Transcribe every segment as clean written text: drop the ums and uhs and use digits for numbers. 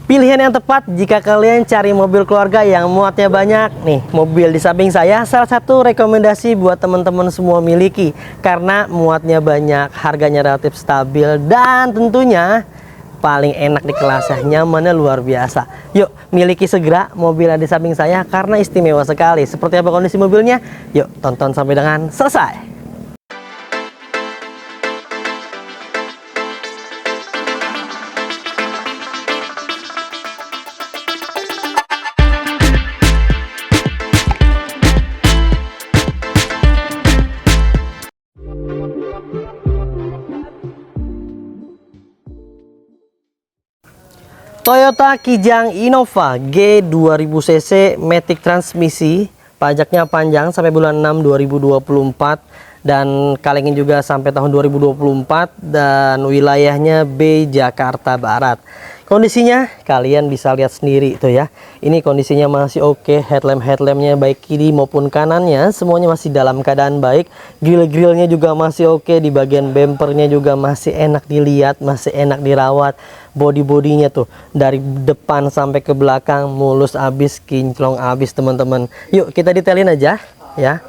Pilihan yang tepat jika kalian cari mobil keluarga yang muatnya banyak. Nih, mobil di samping saya salah satu rekomendasi buat teman-teman semua miliki. Karena muatnya banyak, harganya relatif stabil, dan tentunya paling enak di kelasnya, nyamannya luar biasa. Yuk, miliki segera mobil di samping saya karena istimewa sekali. Seperti apa kondisi mobilnya? Yuk, tonton sampai dengan selesai. Toyota Kijang Innova G 2000 cc matic transmisi, pajaknya panjang sampai bulan 6 2024 dan kalengin juga sampai tahun 2024 dan wilayahnya B Jakarta Barat. Kondisinya kalian bisa lihat sendiri tuh ya. Ini kondisinya masih oke, headlampnya baik kiri maupun kanannya semuanya masih dalam keadaan baik. Grill-grillnya juga masih oke, di bagian bumpernya juga masih enak dilihat, masih enak dirawat. Body-bodinya tuh dari depan sampai ke belakang mulus abis, kinclong abis teman-teman. Yuk kita detailin aja ya.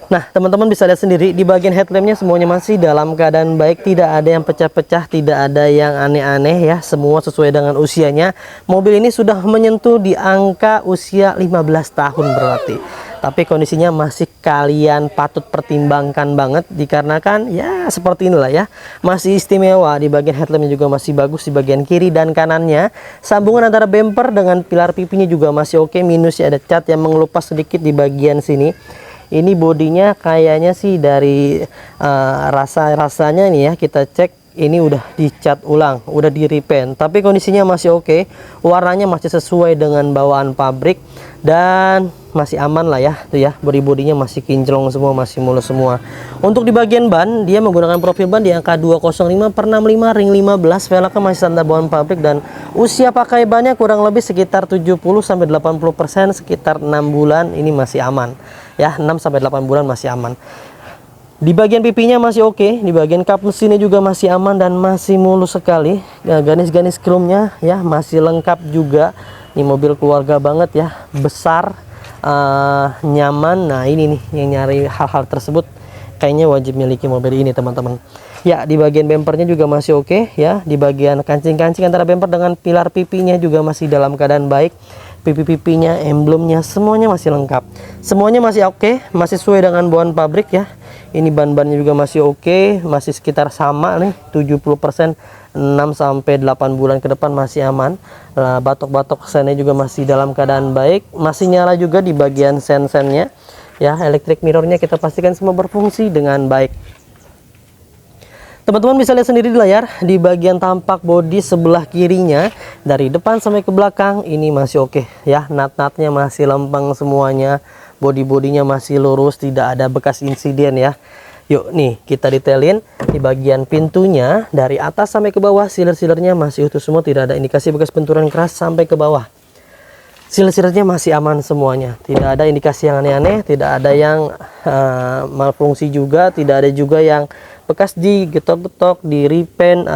Nah teman-teman bisa lihat sendiri di bagian headlampnya semuanya masih dalam keadaan baik, tidak ada yang pecah-pecah, tidak ada yang aneh-aneh ya, semua sesuai dengan usianya. Mobil ini sudah menyentuh di angka usia 15 tahun berarti, tapi kondisinya masih kalian patut pertimbangkan banget dikarenakan ya seperti inilah ya, masih istimewa. Di bagian headlampnya juga masih bagus, di bagian kiri dan kanannya sambungan antara bumper dengan pilar pipinya juga masih oke, minusnya ada cat yang mengelupas sedikit di bagian sini. Ini bodinya kayaknya sih dari rasanya nih ya, kita cek ini udah dicat ulang, udah di repaint, tapi kondisinya masih oke, warnanya masih sesuai dengan bawaan pabrik dan masih aman lah ya tuh ya. Bodinya masih kinclong semua, masih mulus semua. Untuk di bagian ban dia menggunakan profil ban di angka 205/65 ring 15, velgnya masih standar bawaan pabrik dan usia pakai bannya kurang lebih sekitar 70-80%, sekitar 6 bulan. Ini masih aman ya, 6-8 bulan masih aman. Di bagian pipinya masih oke, di bagian kap mesinnya juga masih aman dan masih mulus sekali. Ya, ganis-ganis chrome-nya ya masih lengkap juga. Ini mobil keluarga banget ya, besar, nyaman. Nah ini nih yang nyari hal-hal tersebut kayaknya wajib miliki mobil ini teman-teman. Ya di bagian bumpernya juga masih oke ya, di bagian kancing-kancing antara bumper dengan pilar pipinya juga masih dalam keadaan baik. Pipi-pipinya, emblemnya semuanya masih lengkap, semuanya masih oke, masih sesuai dengan bawaan pabrik ya. Ini ban-bannya juga masih oke, masih sekitar sama nih 70%, 6-8 bulan ke depan masih aman. Batok-batok sennya juga masih dalam keadaan baik, masih nyala juga di bagian sen-sennya ya. Electric mirrornya kita pastikan semua berfungsi dengan baik. Teman-teman bisa lihat sendiri di layar, di bagian tampak bodi sebelah kirinya dari depan sampai ke belakang ini masih oke ya. Nat-natnya masih lempeng semuanya, bodinya masih lurus, tidak ada bekas insiden ya. Yuk nih kita detailin di bagian pintunya dari atas sampai ke bawah, sealer-sealernya masih utuh semua, tidak ada indikasi bekas benturan keras sampai ke bawah. Sealer-sealernya masih aman semuanya, tidak ada indikasi yang aneh-aneh, tidak ada yang malfungsi juga, tidak ada juga yang bekas digetok-getok, di repaint,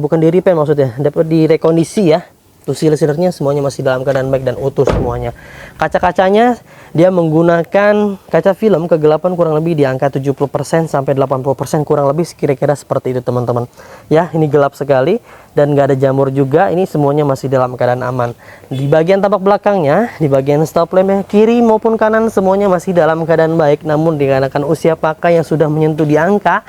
bukan di repaint maksudnya, dapat direkondisi ya. Tuh sealer-sealernya semuanya masih dalam keadaan baik dan utuh semuanya. Kaca-kacanya dia menggunakan kaca film kegelapan kurang lebih di angka 70% sampai 80%, kurang lebih kira-kira seperti itu teman-teman. Ya, ini gelap sekali dan nggak ada jamur juga. Ini semuanya masih dalam keadaan aman. Di bagian tampak belakangnya, di bagian stop lampnya kiri maupun kanan semuanya masih dalam keadaan baik. Namun dikarenakan usia pakai yang sudah menyentuh di angka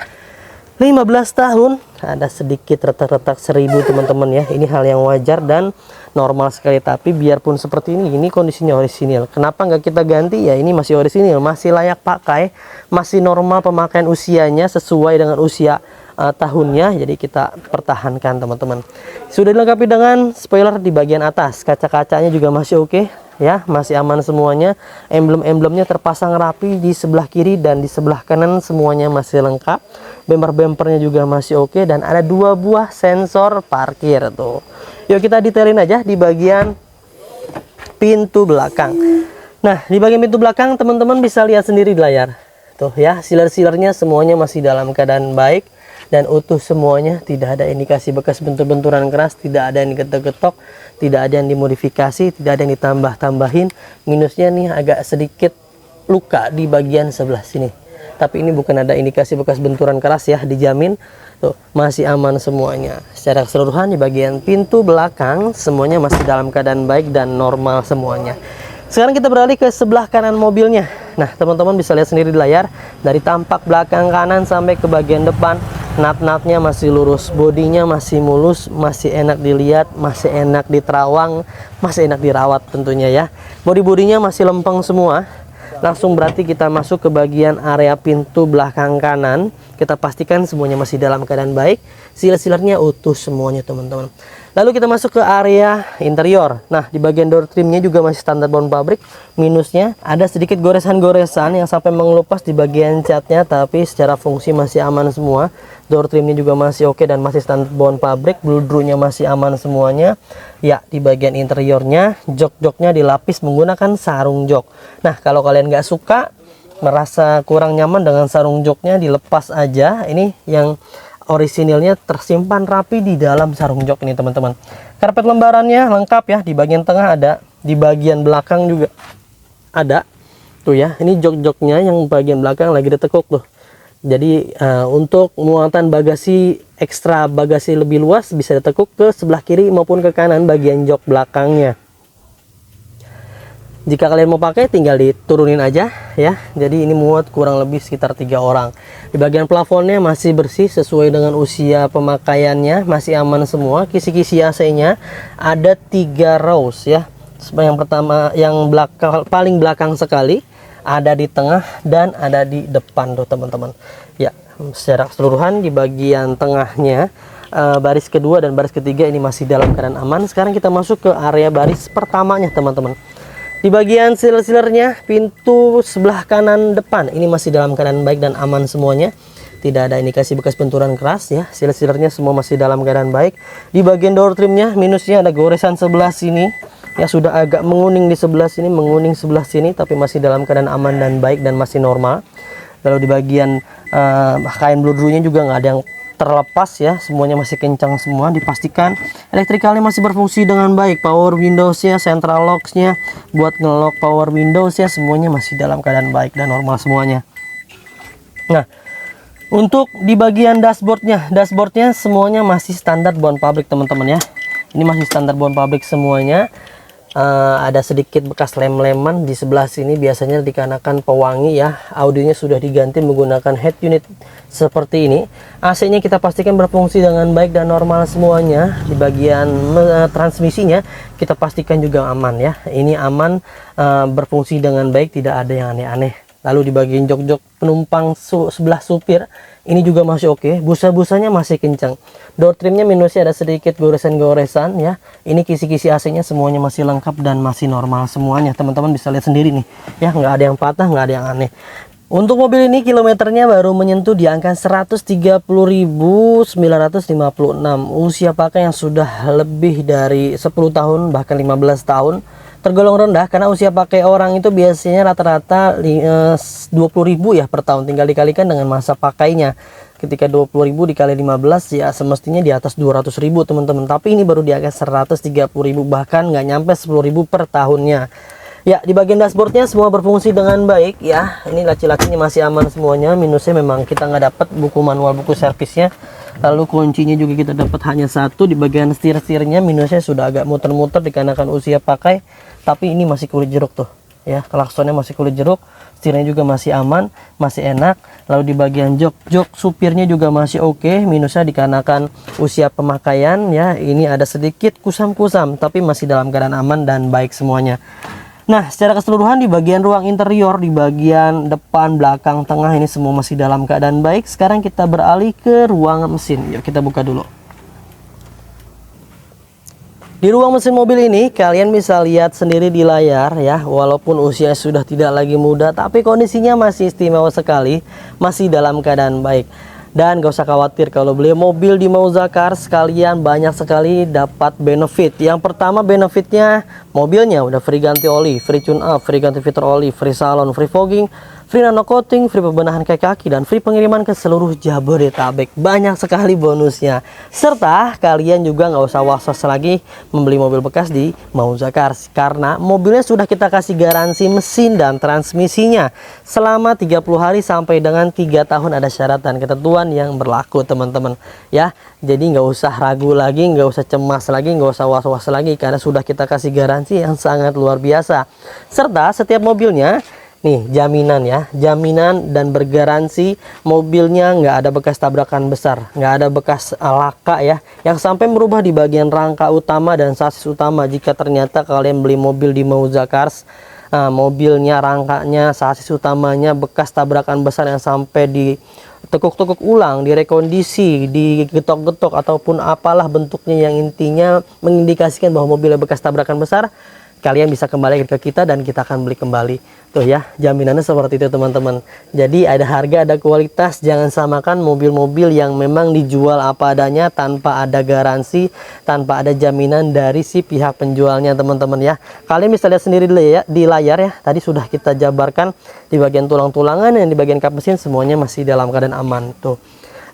15 tahun, ada sedikit retak-retak 1000 teman-teman ya. Ini hal yang wajar dan normal sekali, tapi biarpun seperti ini kondisinya orisinil. Kenapa nggak kita ganti ya? Ini masih orisinil, masih layak pakai, masih normal pemakaian usianya sesuai dengan usia tahunnya, jadi kita pertahankan teman-teman. Sudah dilengkapi dengan spoiler di bagian atas, kaca-kacanya juga masih oke ya, masih aman semuanya. Emblem-emblemnya terpasang rapi di sebelah kiri dan di sebelah kanan semuanya masih lengkap. Bumper-bumpernya juga masih oke dan ada 2 buah sensor parkir tuh. Yuk kita detailin aja di bagian pintu belakang. Nah di bagian pintu belakang teman-teman bisa lihat sendiri di layar tuh ya, sealer-sealernya semuanya masih dalam keadaan baik. dan utuh semuanya, tidak ada indikasi bekas bentur-benturan keras, tidak ada yang digetok-getok, tidak ada yang dimodifikasi, tidak ada yang ditambah-tambahin. Minusnya nih agak sedikit luka di bagian sebelah sini, tapi ini bukan ada indikasi bekas benturan keras ya, dijamin. Tuh, masih aman semuanya. Secara keseluruhan di bagian pintu belakang semuanya masih dalam keadaan baik dan normal semuanya. Sekarang kita beralih ke sebelah kanan mobilnya. Nah, teman-teman bisa lihat sendiri di layar, dari tampak belakang kanan sampai ke bagian depan, nut-nutnya masih lurus, bodinya masih mulus, masih enak dilihat, masih enak diterawang, masih enak dirawat tentunya ya. Bodi-bodinya masih lempeng semua. Langsung berarti kita masuk ke bagian area pintu belakang kanan. Kita pastikan semuanya masih dalam keadaan baik, seal-sealernya utuh semuanya teman-teman. Lalu kita masuk ke area interior. Nah, di bagian door trimnya juga masih standar bond pabrik. Minusnya ada sedikit goresan-goresan yang sampai mengelupas di bagian catnya, tapi secara fungsi masih aman semua. Door trimnya juga masih oke dan masih standar bond pabrik. Bludrunya masih aman semuanya. Ya, di bagian interiornya jok-joknya dilapis menggunakan sarung jok. Nah, kalau kalian nggak suka, merasa kurang nyaman dengan sarung joknya, dilepas aja. Ini yang orisinilnya tersimpan rapi di dalam sarung jok ini teman-teman. Karpet lembarannya lengkap ya, di bagian tengah ada, di bagian belakang juga ada. Tuh ya, ini jok-joknya yang bagian belakang lagi ditekuk tuh. Jadi untuk muatan bagasi, ekstra bagasi lebih luas bisa ditekuk ke sebelah kiri maupun ke kanan bagian jok belakangnya. Jika kalian mau pakai tinggal diturunin aja ya. Jadi ini muat kurang lebih sekitar 3 orang. Di bagian plafonnya masih bersih sesuai dengan usia pemakaiannya, masih aman semua. Kisi-kisi AC-nya ada 3 rows ya. Yang pertama, yang belakang, paling belakang sekali, ada di tengah dan ada di depan tuh teman-teman. Ya, secara keseluruhan di bagian tengahnya baris kedua dan baris ketiga ini masih dalam keadaan aman. Sekarang kita masuk ke area baris pertamanya teman-teman. Di bagian seal-sealernya, pintu sebelah kanan depan ini masih dalam keadaan baik dan aman semuanya. Tidak ada indikasi bekas benturan keras ya. Seal-sealernya semua masih dalam keadaan baik. Di bagian door trimnya, minusnya ada goresan sebelah sini. Ya, sudah agak menguning di sebelah sini, menguning sebelah sini, tapi masih dalam keadaan aman dan baik dan masih normal. Lalu di bagian kain bludrunya juga nggak ada yang terlepas ya, semuanya masih kencang semua. Dipastikan elektrikalnya masih berfungsi dengan baik. Power Windowsnya, central locks-nya, buat ngelock power Windowsnya semuanya masih dalam keadaan baik dan normal semuanya. Nah, untuk di bagian dashboardnya semuanya masih standar bond pabrik teman-teman ya. Ini masih standar bond pabrik semuanya. Ada sedikit bekas lem-leman di sebelah sini, biasanya dikarenakan pewangi ya. Audionya sudah diganti menggunakan head unit seperti ini. AC-nya kita pastikan berfungsi dengan baik dan normal semuanya. Di bagian transmisinya kita pastikan juga aman ya. Ini aman, berfungsi dengan baik, tidak ada yang aneh-aneh. Lalu di bagian jok-jok penumpang sebelah supir ini juga masih oke. Busa-busanya masih kencang. Door trimnya minusnya ada sedikit goresan-goresan ya. Ini kisi-kisi AC-nya semuanya masih lengkap dan masih normal semuanya. Teman-teman bisa lihat sendiri nih ya, nggak ada yang patah, nggak ada yang aneh. Untuk mobil ini kilometernya baru menyentuh di angka 130.956. Usia pakai yang sudah lebih dari 10 tahun bahkan 15 tahun. Tergolong rendah karena usia pakai orang itu biasanya rata-rata 20.000 ya per tahun, tinggal dikalikan dengan masa pakainya. Ketika 20.000 dikali 15 ya semestinya di atas 200.000 teman-teman, tapi ini baru di atas 130.000, bahkan nggak nyampe 10.000 per tahunnya. Ya, di bagian dashboardnya semua berfungsi dengan baik ya. Ini laci-lacinya masih aman semuanya. Minusnya memang kita nggak dapat buku manual, buku servisnya. Lalu kuncinya juga kita dapat hanya satu. Di bagian setir-setirnya minusnya sudah agak muter-muter dikarenakan usia pakai, tapi ini masih kulit jeruk tuh ya. Klaksonnya masih kulit jeruk, setirnya juga masih aman, masih enak. Lalu di bagian jok supirnya juga masih oke. Minusnya dikarenakan usia pemakaian ya, ini ada sedikit kusam-kusam, tapi masih dalam keadaan aman dan baik semuanya. Nah, secara keseluruhan di bagian ruang interior, di bagian depan, belakang, tengah ini semua masih dalam keadaan baik. Sekarang kita beralih ke ruang mesin. Yuk kita buka dulu. Di ruang mesin mobil ini kalian bisa lihat sendiri di layar ya, walaupun usia sudah tidak lagi muda, tapi kondisinya masih istimewa sekali, masih dalam keadaan baik. Dan gak usah khawatir, kalau beli mobil di Mauza Cars kalian banyak sekali dapat benefit. Yang pertama benefitnya, mobilnya udah free ganti oli, free tune up, free ganti filter oli, free salon, free fogging, free nano coating, free pembenahan kaki, dan free pengiriman ke seluruh Jabodetabek. Banyak sekali bonusnya. Serta kalian juga nggak usah was-was lagi membeli mobil bekas di Mauza Cars, karena mobilnya sudah kita kasih garansi mesin dan transmisinya selama 30 hari sampai dengan 3 tahun. Ada syarat dan ketentuan yang berlaku teman-teman ya. Jadi nggak usah ragu lagi, nggak usah cemas lagi, nggak usah was-was lagi, karena sudah kita kasih garansi yang sangat luar biasa. Serta setiap mobilnya nih jaminan ya, jaminan dan bergaransi mobilnya nggak ada bekas tabrakan besar, nggak ada bekas laka ya yang sampai merubah di bagian rangka utama dan sasis utama. Jika ternyata kalian beli mobil di Mauza Cars, mobilnya, rangkanya, sasis utamanya bekas tabrakan besar yang sampai ditekuk-tekuk ulang, direkondisi, digetok-getok ataupun apalah bentuknya yang intinya mengindikasikan bahwa mobilnya bekas tabrakan besar, kalian bisa kembali ke kita dan kita akan beli kembali. Tuh ya, jaminannya seperti itu teman-teman. Jadi ada harga, ada kualitas. Jangan samakan mobil-mobil yang memang dijual apa adanya tanpa ada garansi, tanpa ada jaminan dari si pihak penjualnya teman-teman ya. Kalian bisa lihat sendiri di layar ya. Tadi sudah kita jabarkan di bagian tulang-tulangan dan di bagian kap mesin semuanya masih dalam keadaan aman tuh.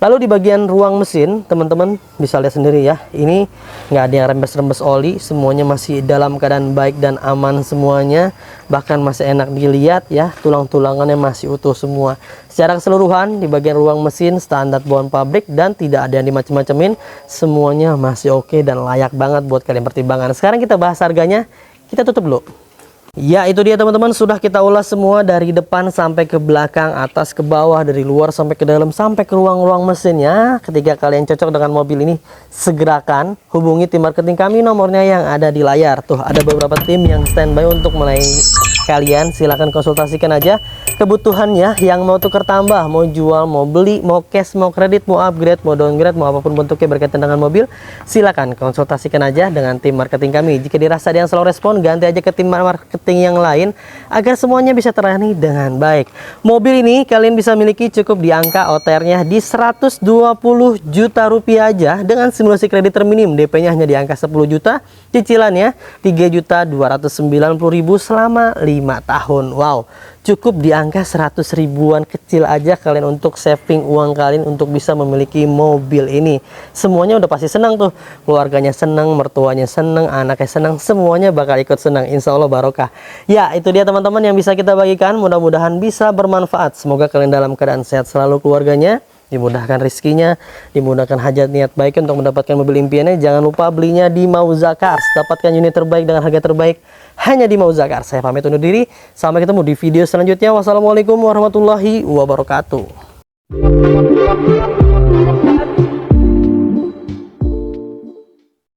Lalu di bagian ruang mesin teman-teman bisa lihat sendiri ya, ini nggak ada yang rembes-rembes oli, semuanya masih dalam keadaan baik dan aman semuanya, bahkan masih enak dilihat ya, tulang-tulangannya masih utuh semua. Secara keseluruhan di bagian ruang mesin standar bawaan pabrik dan tidak ada yang dimacem-macemin, semuanya masih oke dan layak banget buat kalian pertimbangan. Sekarang kita bahas harganya, kita tutup dulu. Ya, itu dia teman-teman, sudah kita ulas semua dari depan sampai ke belakang, atas ke bawah, dari luar sampai ke dalam, sampai ke ruang-ruang mesinnya. Ketika kalian cocok dengan mobil ini, segerakan hubungi tim marketing kami, nomornya yang ada di layar. Tuh, ada beberapa tim yang standby untuk melayani kalian. Silahkan konsultasikan aja kebutuhannya, yang mau tukar tambah, mau jual, mau beli, mau cash, mau kredit, mau upgrade, mau downgrade, mau apapun bentuknya berkaitan dengan mobil, silahkan konsultasikan aja dengan tim marketing kami. Jika dirasa dia yang selalu respon, ganti aja ke tim marketing yang lain agar semuanya bisa terlayani dengan baik. Mobil ini kalian bisa miliki cukup di angka OTR-nya di 120 juta rupiah aja dengan simulasi kredit terminim, DP-nya hanya di angka 10 juta, cicilannya 3.290.000 selama 5 tahun. Wow, cukup di angka 100 ribuan kecil aja kalian untuk saving uang kalian untuk bisa memiliki mobil ini. Semuanya udah pasti senang tuh, keluarganya senang, mertuanya senang, anaknya senang, semuanya bakal ikut senang, insya Allah barokah. Ya, itu dia teman-teman yang bisa kita bagikan, mudah-mudahan bisa bermanfaat. Semoga kalian dalam keadaan sehat selalu keluarganya, dimudahkan rezekinya, dimudahkan hajat niat baik untuk mendapatkan mobil impiannya. Jangan lupa belinya di Mauza Cars, dapatkan unit terbaik dengan harga terbaik hanya di Mauza Cars. Saya pamit undur diri, sampai ketemu di video selanjutnya. Wassalamualaikum warahmatullahi wabarakatuh.